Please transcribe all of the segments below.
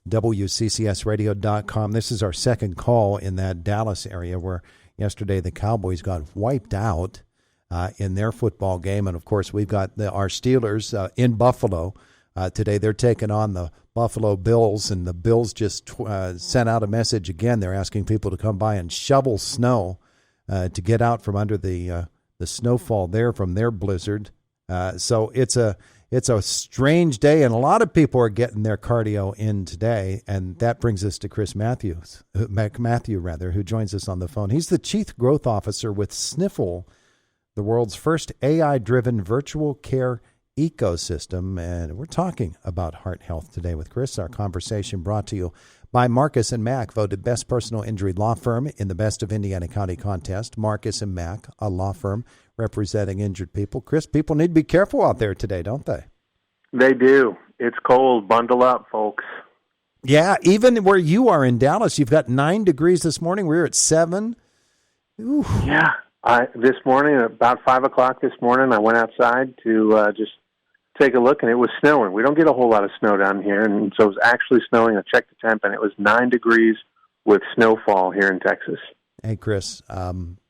WCCSradio.com. This is our second call in that Dallas area where yesterday the Cowboys got wiped out in their football game. And, of course, we've got our Steelers in Buffalo. Today they're taking on the Buffalo Bills, and the Bills just sent out a message again. They're asking people to come by and shovel snow to get out from under the snowfall there from their blizzard. So it's a strange day, and a lot of people are getting their cardio in today, and that brings us to Chris Mathew, who joins us on the phone. He's the Chief Growth Officer with Sniffle, the world's first AI-driven virtual care ecosystem, and we're talking about heart health today with Chris. Our conversation brought to you by Marcus & Mack, voted best personal injury law firm in the Best of Indiana County contest. Marcus & Mack, a law firm representing injured people. Chris, people need to be careful out there today, don't they? They do. It's cold. Bundle up, folks. Yeah, even where you are in Dallas, you've got 9 degrees this morning. We were at 7. Ooh. Yeah. This morning, about 5 o'clock this morning, I went outside to just take a look, and it was snowing. We don't get a whole lot of snow down here, and so it was actually snowing. I checked the temp, and it was 9 degrees with snowfall here in Texas. Hey, Chris,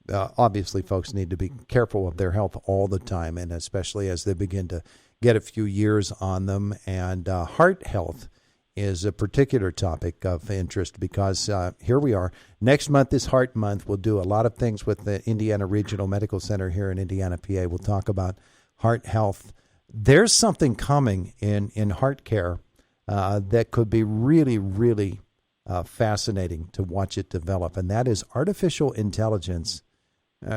obviously folks need to be careful of their health all the time, and especially as they begin to get a few years on them. And heart health is a particular topic of interest because here we are. Next month is Heart Month. We'll do a lot of things with the Indiana Regional Medical Center here in Indiana, PA. We'll talk about heart health. There's something coming in heart care that could be really, really fascinating to watch it develop, and that is artificial intelligence,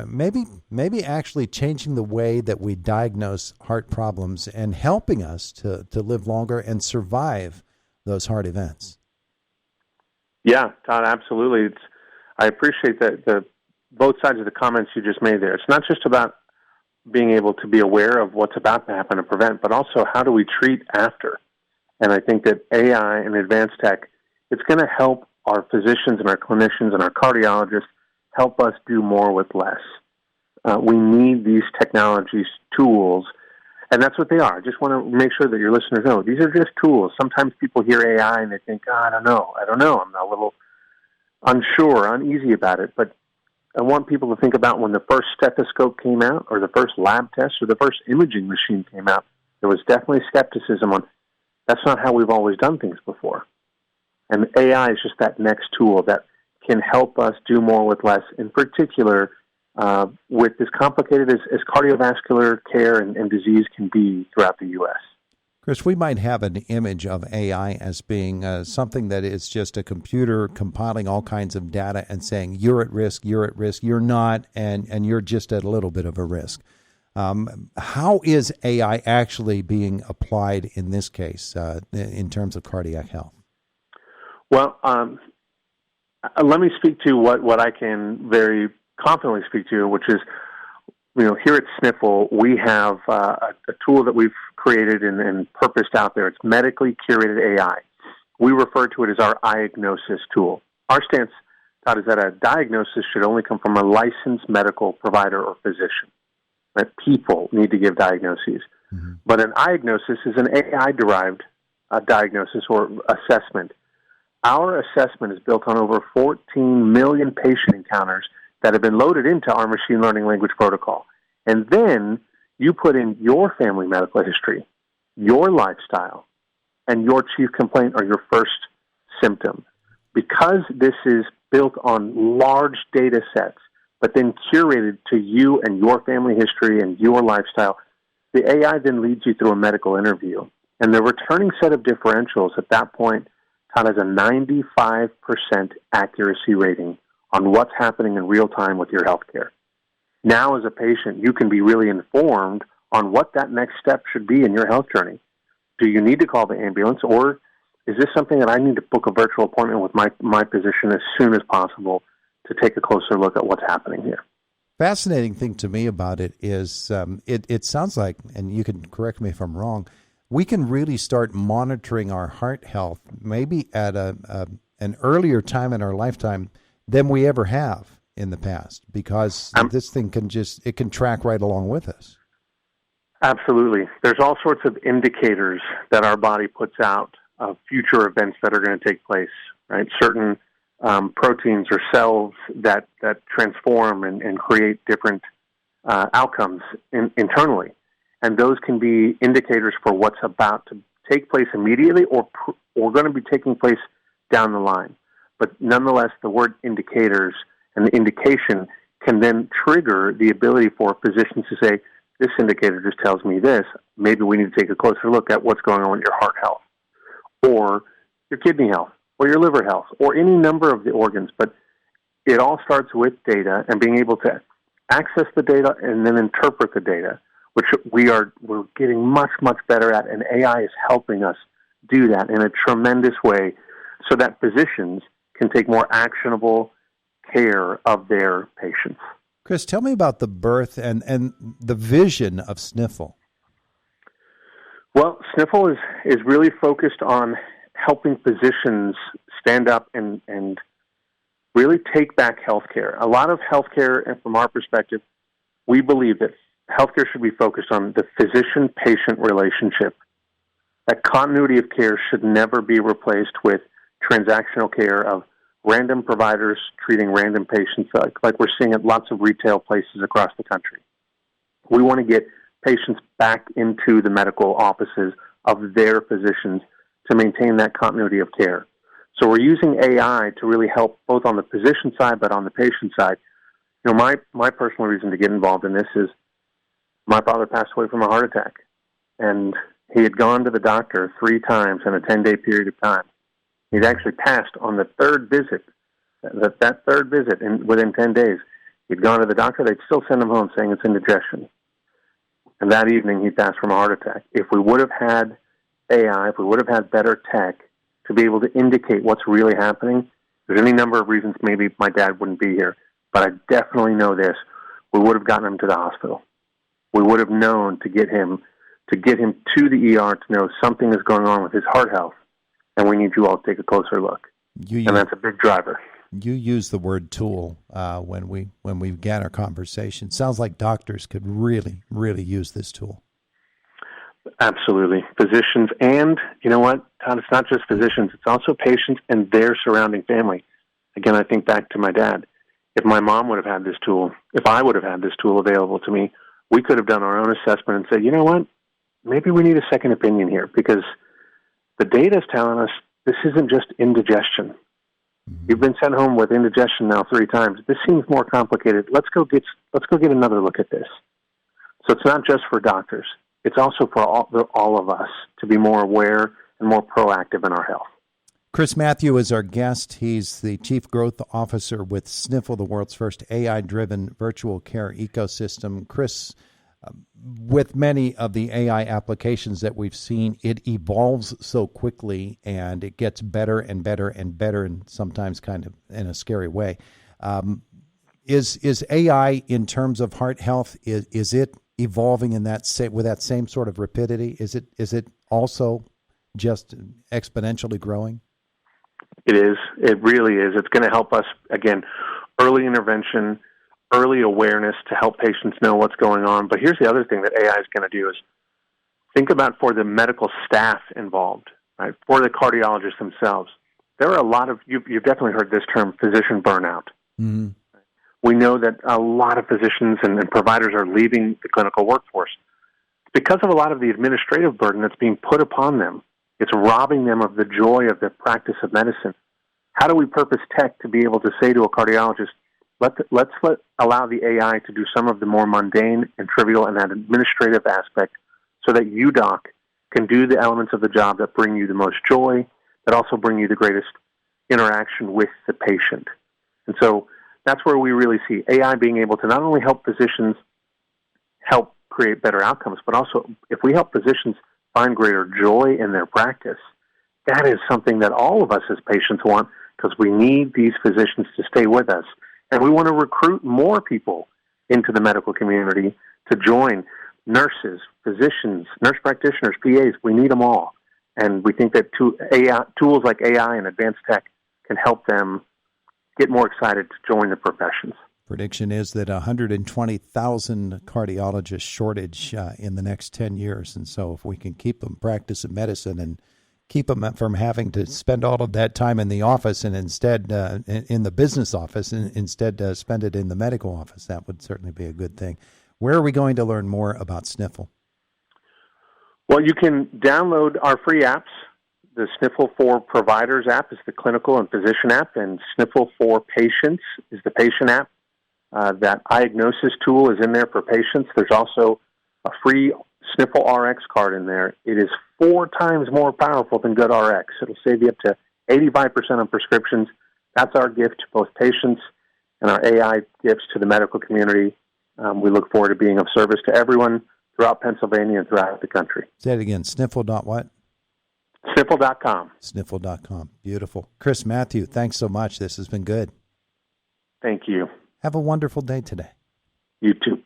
maybe actually changing the way that we diagnose heart problems and helping us to live longer and survive those heart events. Yeah, Todd, absolutely. I appreciate the both sides of the comments you just made there. It's not just about being able to be aware of what's about to happen and prevent, but also how do we treat after? And I think that AI and advanced tech, it's going to help our physicians and our clinicians and our cardiologists help us do more with less. We need these technologies, tools, and that's what they are. I just want to make sure that your listeners know these are just tools. Sometimes people hear AI and they think, I don't know. I'm a little unsure, uneasy about it, but I want people to think about when the first stethoscope came out or the first lab test or the first imaging machine came out, there was definitely skepticism on that's not how we've always done things before. And AI is just that next tool that can help us do more with less, in particular with as complicated as cardiovascular care and disease can be throughout the U.S. Chris, we might have an image of AI as being something that is just a computer compiling all kinds of data and saying, you're at risk, you're not, and you're just at a little bit of a risk. How is AI actually being applied in this case in terms of cardiac health? Well, let me speak to what I can very confidently speak to, which is, here at Sniffle, we have a tool that we've created and purposed out there. It's medically curated AI. We refer to it as our diagnosis tool. Our stance, Todd, is that a diagnosis should only come from a licensed medical provider or physician. That people need to give diagnoses. Mm-hmm. But an diagnosis is an AI-derived diagnosis or assessment. Our assessment is built on over 14 million patient encounters that have been loaded into our machine learning language protocol. And then you put in your family medical history, your lifestyle, and your chief complaint or your first symptom. Because this is built on large data sets, but then curated to you and your family history and your lifestyle, the AI then leads you through a medical interview. And the returning set of differentials at that point has a 95% accuracy rating on what's happening in real time with your health care. Now, as a patient, you can be really informed on what that next step should be in your health journey. Do you need to call the ambulance, or is this something that I need to book a virtual appointment with my physician as soon as possible to take a closer look at what's happening here? Fascinating thing to me about it is it sounds like, and you can correct me if I'm wrong, we can really start monitoring our heart health maybe at an earlier time in our lifetime than we ever have in the past, because this thing can track right along with us. Absolutely. There's all sorts of indicators that our body puts out future events that are going to take place, right? Certain proteins or cells that transform and create different outcomes internally. And those can be indicators for what's about to take place immediately or going to be taking place down the line. But nonetheless, the word indicators and the indication can then trigger the ability for physicians to say, this indicator just tells me this. Maybe we need to take a closer look at what's going on with your heart health or your kidney health or your liver health or any number of the organs. But it all starts with data and being able to access the data and then interpret the data, which we're getting much, much better at, and AI is helping us do that in a tremendous way so that physicians can take more actionable care of their patients. Chris, tell me about the birth and the vision of Sniffle. Well, Sniffle is really focused on helping physicians stand up and really take back healthcare. A lot of healthcare, and from our perspective, we believe that healthcare should be focused on the physician-patient relationship. That continuity of care should never be replaced with transactional care of random providers treating random patients like we're seeing at lots of retail places across the country. We want to get patients back into the medical offices of their physicians to maintain that continuity of care. So we're using AI to really help both on the physician side but on the patient side. You know, my personal reason to get involved in this is my father passed away from a heart attack, and he had gone to the doctor 3 times in a 10-day period of time. He'd actually passed on the third visit, that third visit within 10 days. He'd gone to the doctor. They'd still send him home saying it's indigestion. And that evening, he passed from a heart attack. If we would have had AI, if we would have had better tech to be able to indicate what's really happening, there's any number of reasons maybe my dad wouldn't be here. But I definitely know this. We would have gotten him to the hospital. We would have known to get him to the ER to know something is going on with his heart health. And we need you all to take a closer look. And that's a big driver. You use the word tool when we began our conversation. Sounds like doctors could really, really use this tool. Absolutely. Physicians, and you know what, Todd, it's not just physicians, it's also patients and their surrounding family. Again, I think back to my dad. If my mom would have had this tool, if I would have had this tool available to me, we could have done our own assessment and said, you know what, maybe we need a second opinion here because the data is telling us this isn't just indigestion. You've been sent home with indigestion now 3 times. This seems more complicated. Let's go get another look at this. So it's not just for doctors. It's also for all of us to be more aware and more proactive in our health. Chris Mathew is our guest. He's the Chief Growth Officer with Sniffle, the world's first AI-driven virtual care ecosystem. Chris, with many of the AI applications that we've seen, it evolves so quickly and it gets better and better and better, and sometimes kind of in a scary way. Is AI in terms of heart health? Is it evolving in with that same sort of rapidity? Is it also just exponentially growing? It is. It really is. It's going to help us, again, early intervention, early awareness to help patients know what's going on. But here's the other thing that AI is going to do is think about for the medical staff involved, right? For the cardiologists themselves. There are a lot of, you've definitely heard this term, physician burnout. Mm-hmm. We know that a lot of physicians and providers are leaving the clinical workforce because of a lot of the administrative burden that's being put upon them. It's robbing them of the joy of the practice of medicine. How do we purpose tech to be able to say to a cardiologist, let's allow the AI to do some of the more mundane and trivial and that administrative aspect so that you, doc, can do the elements of the job that bring you the most joy, that also bring you the greatest interaction with the patient. And so that's where we really see AI being able to not only help physicians help create better outcomes, but also if we help physicians find greater joy in their practice, that is something that all of us as patients want because we need these physicians to stay with us. And we want to recruit more people into the medical community to join nurses, physicians, nurse practitioners, PAs. We need them all. And we think that tools like AI and advanced tech can help them get more excited to join the professions. Prediction is that 120,000 cardiologists shortage in the next 10 years. And so if we can keep them practicing medicine and Keep them from having to spend all of that time in the office and instead in the business office and instead spend it in the medical office. That would certainly be a good thing. Where are we going to learn more about Sniffle? Well, you can download our free apps. The Sniffle for Providers app is the clinical and physician app, and Sniffle for Patients is the patient app. That diagnosis tool is in there for patients. There's also a free Sniffle RX card in there. It is 4 times more powerful than GoodRx. It'll save you up to 85% on prescriptions. That's our gift to both patients and our AI gifts to the medical community. We look forward to being of service to everyone throughout Pennsylvania and throughout the country. Say it again, Sniffle dot what? Sniffle.com. Sniffle.com. Beautiful. Chris, Mathew, thanks so much. This has been good. Thank you. Have a wonderful day today. You too.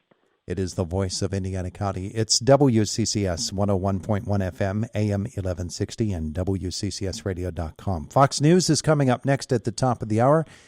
It is the voice of Indiana County. It's WCCS 101.1 FM, AM 1160, and WCCSradio.com. Fox News is coming up next at the top of the hour.